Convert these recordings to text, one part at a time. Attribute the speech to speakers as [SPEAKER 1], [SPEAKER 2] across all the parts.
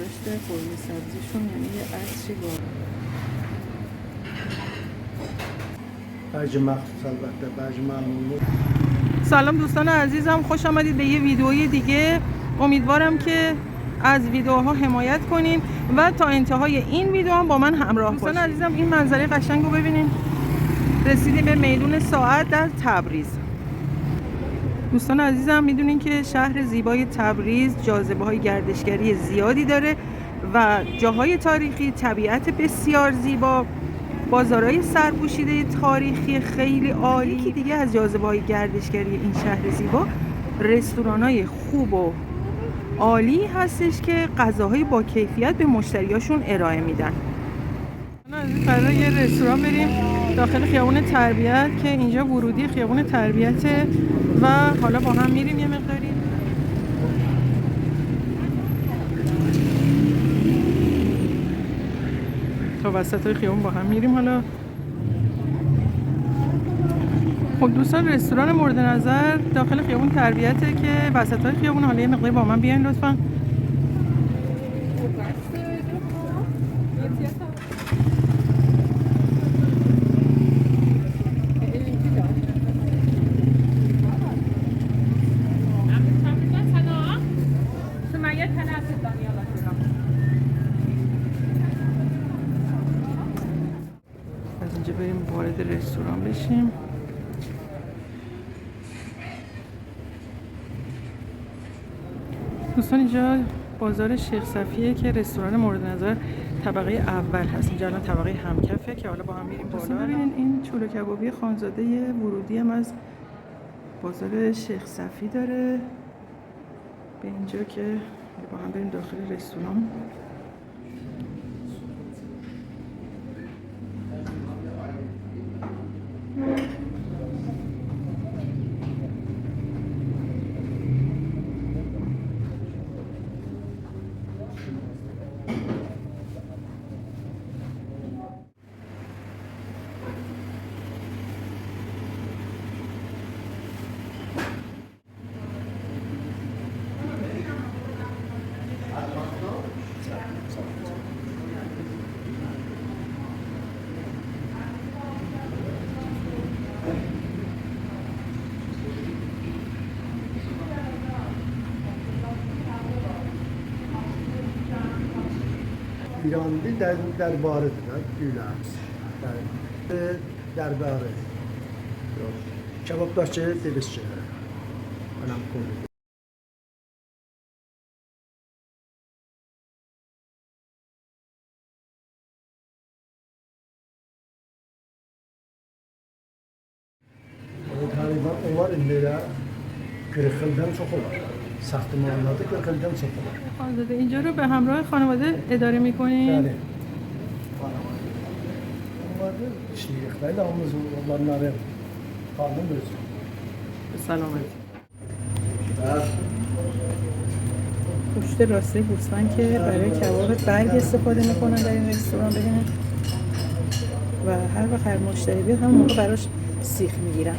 [SPEAKER 1] بهداشت قرمه سبزیشون یعنی یه عطر
[SPEAKER 2] برج مخصوص البته برج معمولی.
[SPEAKER 1] سلام دوستان عزیزم، خوش آمدید به یه ویدئوی دیگه. امیدوارم که از ویدئوها حمایت کنین و تا انتهای این ویدئو هم با من همراه باشین. دوستان عزیزم این منظره قشنگ رو ببینین. رسیدیم به میدون ساعت در تبریز. دوستان عزیزم میدونین که شهر زیبای تبریز جاذبه‌های گردشگری زیادی داره و جاهای تاریخی، طبیعت بسیار زیبا، بازارهای سرپوشیده تاریخی خیلی عالی. یکی دیگه از جاذبه‌های گردشگری این شهر زیبا رستوران‌های خوب و عالی هستش که غذاهای با کیفیت به مشتریاشون ارائه میدن. قراره یه رستوران بریم داخل خیابون تربیت که اینجا ورودی خیابون تربیته و حالا با هم میریم یه مقداری تا وسط خیابون با هم میریم. حالا خب دوستان رستوران مورد نظر داخل خیابون تربیته که وسط خیابون. حالا یه مقداری با من بیاین لطفا. از اینجا بریم وارد رستوران بشیم. دوستان اینجا بازار شیخ صفیه که رستوران مورد نظر طبقه اول هست. اینجا الان طبقه همکفه که حالا با هم میریم بالا. ببینین این چلو کبابی خانزاده یه ورودی هم از بازار شیخ صفی داره به اینجا که با هم بریم داخل رستوران.
[SPEAKER 2] Piranlı derbarıdır, Gülhans. Derbarı. Kebaptaşçı, debizçi. Anam konu. Galiba onlar indi kırıkıldan çok olur. ساختمانات که خیلی‌ام ساخته.
[SPEAKER 1] خانواده اینجا رو به همراه خانواده اداره می‌کنین؟
[SPEAKER 2] بله. خانواده işliyor. خیلی آموز onları خانم öz.
[SPEAKER 1] به سلامتی. گوشت راسته گوسفند که برای کباب برگ استفاده می‌کنن در این رستوران ببینید. و هر وقت هر مشتری بیاد همون موقع براش سیخ می‌گیرن.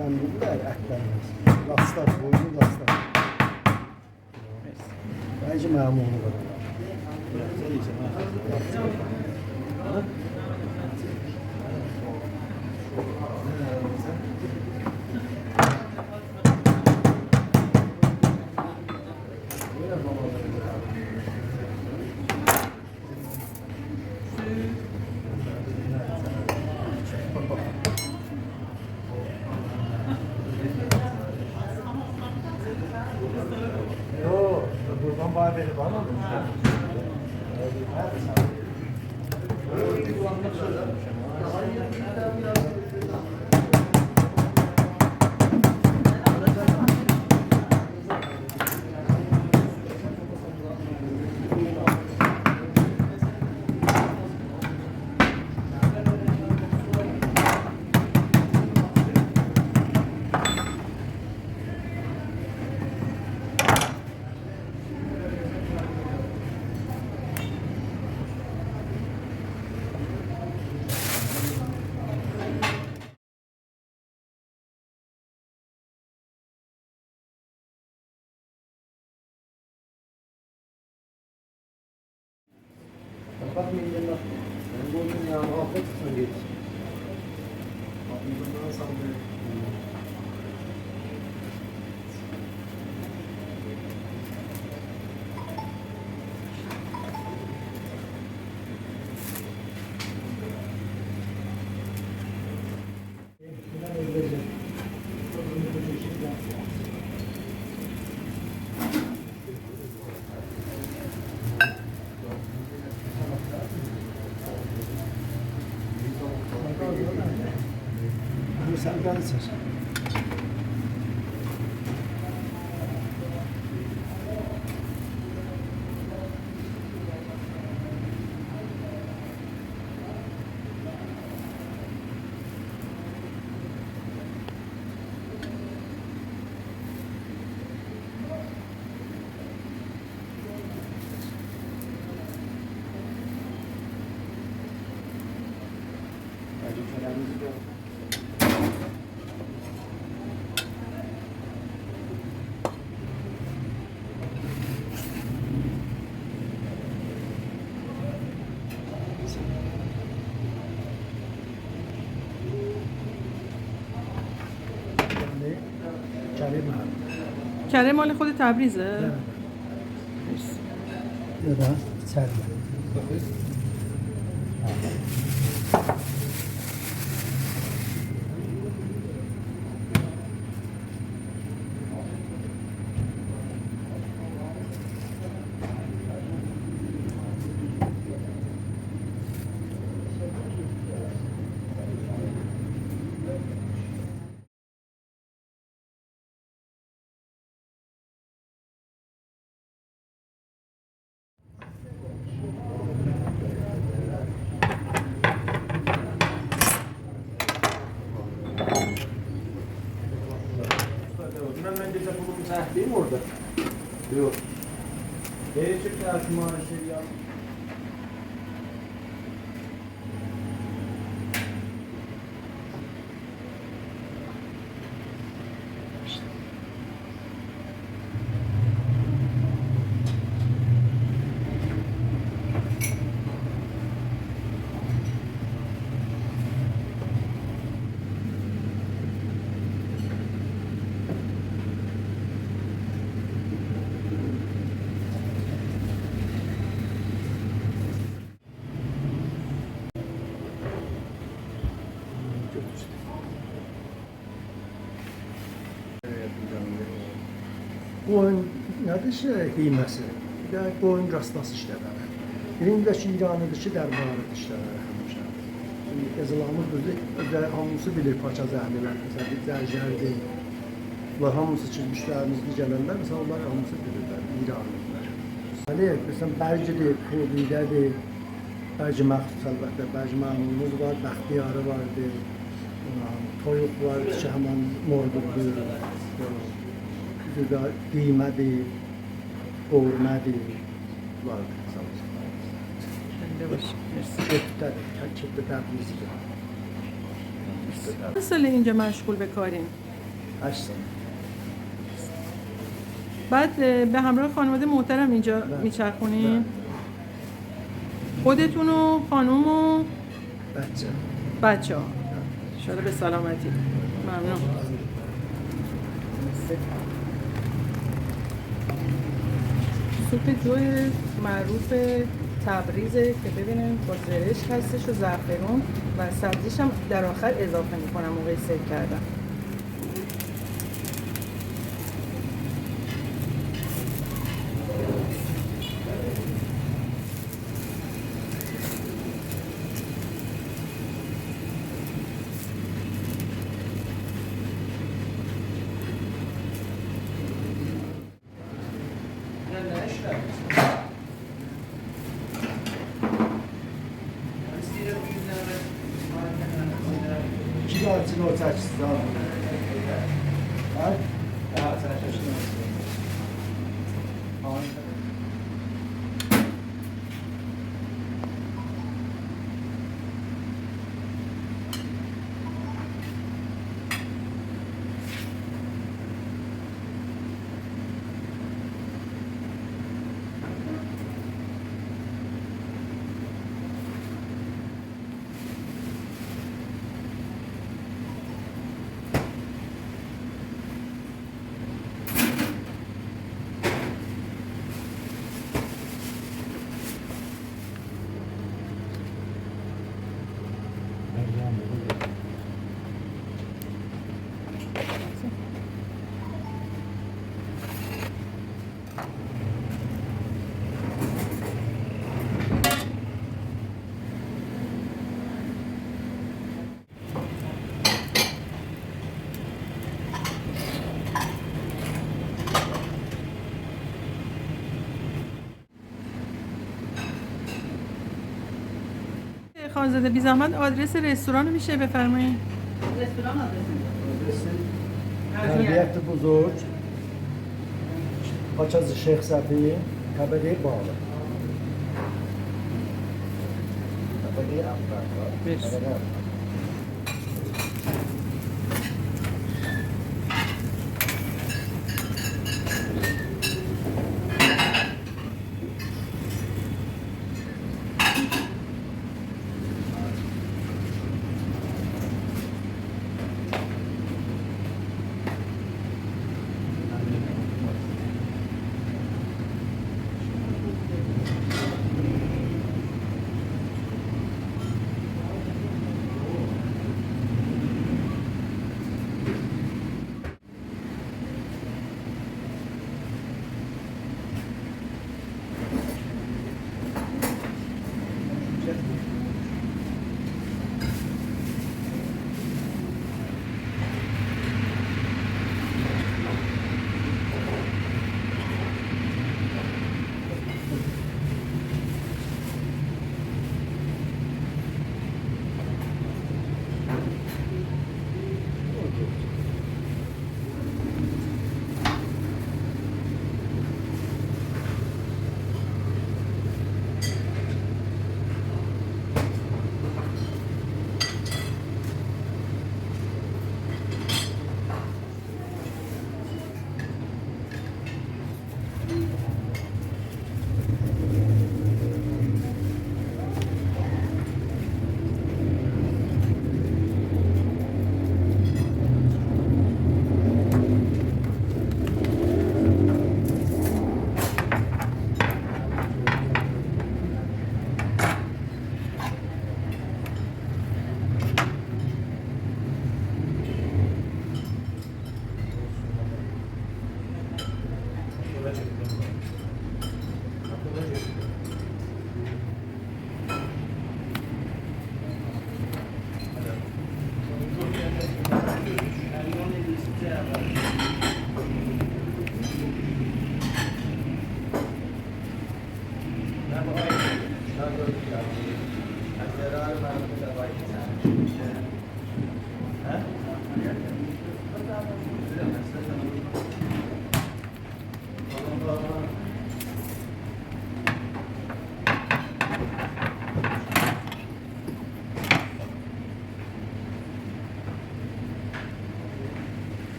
[SPEAKER 2] Kandiller etlerimiz. Laslar, boynu laslar. Bence memnunum var. Bana verip almadın mı? Bak millet bak. Ben bu dünyamı afet tutma geç. Bak bundan saldırı. Sen gelsin.
[SPEAKER 1] کره مال خود تبریزه؟
[SPEAKER 2] Ya da serme. Ben gece bunu sahteyim orada. Yok. Değişik yazma şey yap. Qoyun nədir qiyməsi? Bir də qoyun rastası işlədir. Birindəki İranıdır ki, dərbarıdır işlədir həmişə. Şimdi yazılamız özü hamısı bilir paça zəhmilər, məsələn, bir zərgərdir. Bunlar hamısı ki, müştərimizdə gələnlər, məsələn, onlar hamısı bilirlər, İranlıdırlar. Məsələn, bərcidir, pulidədir, bərci məxsus əlbəttə, bərci məmulumuz var, bəxtiyarı vardır, toyuq var ki, həmən morduqdur. Güzel kıymədir, qormədir, vardır. Köftədir, köftə təbrizdir.
[SPEAKER 1] چند ساله اینجا مشغول به کارین؟
[SPEAKER 2] 8 سال.
[SPEAKER 1] بعد به همراه خانواده محترم اینجا میچرخونین؟ خودتون و خانوم و بچه ها؟ شاید به سلامتی. ممنون. سوپ جوی معروف تبریزه که ببینیم با زرشک هستش و زعفرون و سبزیش هم در آخر اضافه میکنم موقع سرو کردن.
[SPEAKER 2] نوتاکس
[SPEAKER 1] خانزاده بی زحمت آدرس رستوران رو میشه بفرمایید؟
[SPEAKER 3] رستوران آدرس
[SPEAKER 2] تربیت بزرگ حاجز شیخ صفی طبقه بالا طبقه اول
[SPEAKER 1] بس.
[SPEAKER 2] طبقه اول.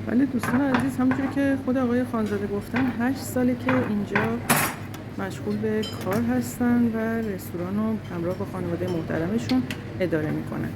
[SPEAKER 1] بله دوستان عزیز، همونجور که خود آقای خانزاده گفتن 8 ساله که اینجا مشغول به کار هستن و رستوران رو همراه با خانواده محترمشون اداره میکنن.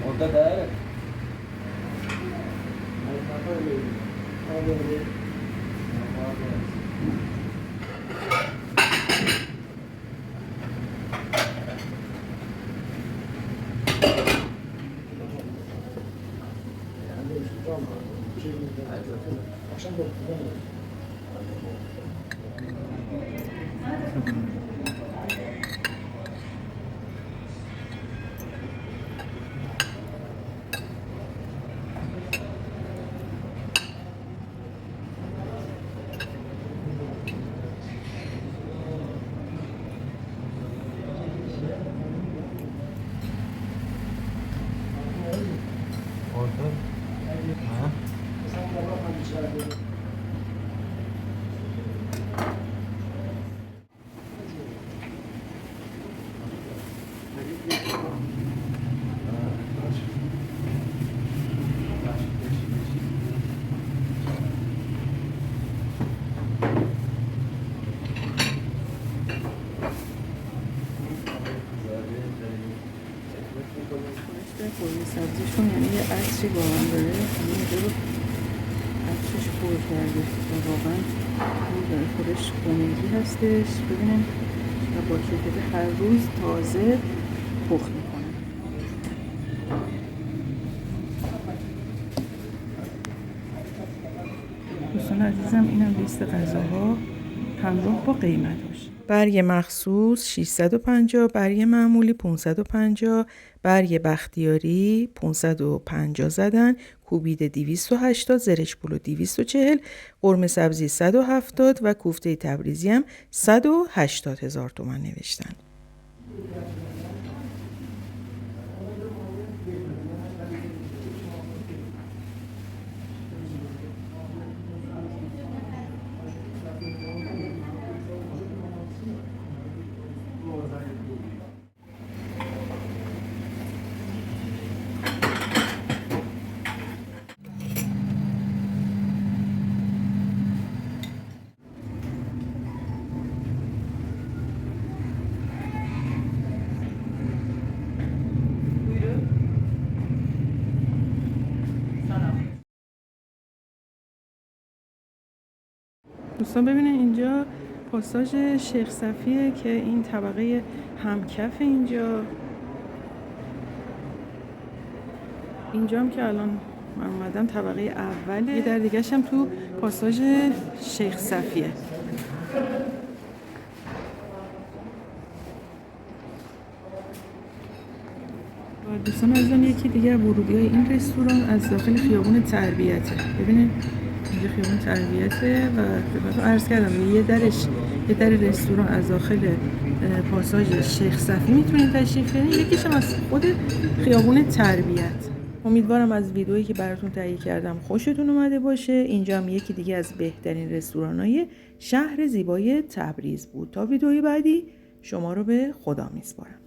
[SPEAKER 3] Orada da
[SPEAKER 2] Akşam da
[SPEAKER 1] قرمه سبزیشون یعنی یه عطری با من داره، همه اینجا رو عطرش پر کرده و واقعا این داره خودش خونگی هستش. ببینیم و با کیفیت هر روز تازه پخت میکنه. دوستان عزیزم اینم لیست غذاها همراه با قیمتش. برگ مخصوص 650، برگ معمولی 550، برگ بختیاری 550 زدن، کوبیده 280، زرش پلو 240، قرمه سبزی 170 و کوفته تبریزی هم 180,000 تومان نوشتن. دوستان ببینید اینجا پاساژ شیخ صفیه که این طبقه همکف اینجا هم که الان من اومدم طبقه اوله، یه در دیگه‌ش هم تو پاساژ شیخ صفیه. دوستان عزیزم یکی دیگه ورودی‌های این رستوران از داخل خیابون تربیته. ببینید اینجا خیابون تربیته و خدمتتون عرض کردم یه در رستوران از داخل پاساژ شیخ صفی میتونید تشریف بیارید، یکیش هم از خود خیابون تربیت. امیدوارم از ویدئویی که براتون تهیه کردم خوشتون اومده باشه. اینجا هم یکی دیگه از بهترین رستوران‌های شهر زیبای تبریز بود. تا ویدئوی بعدی شما رو به خدا میسپارم.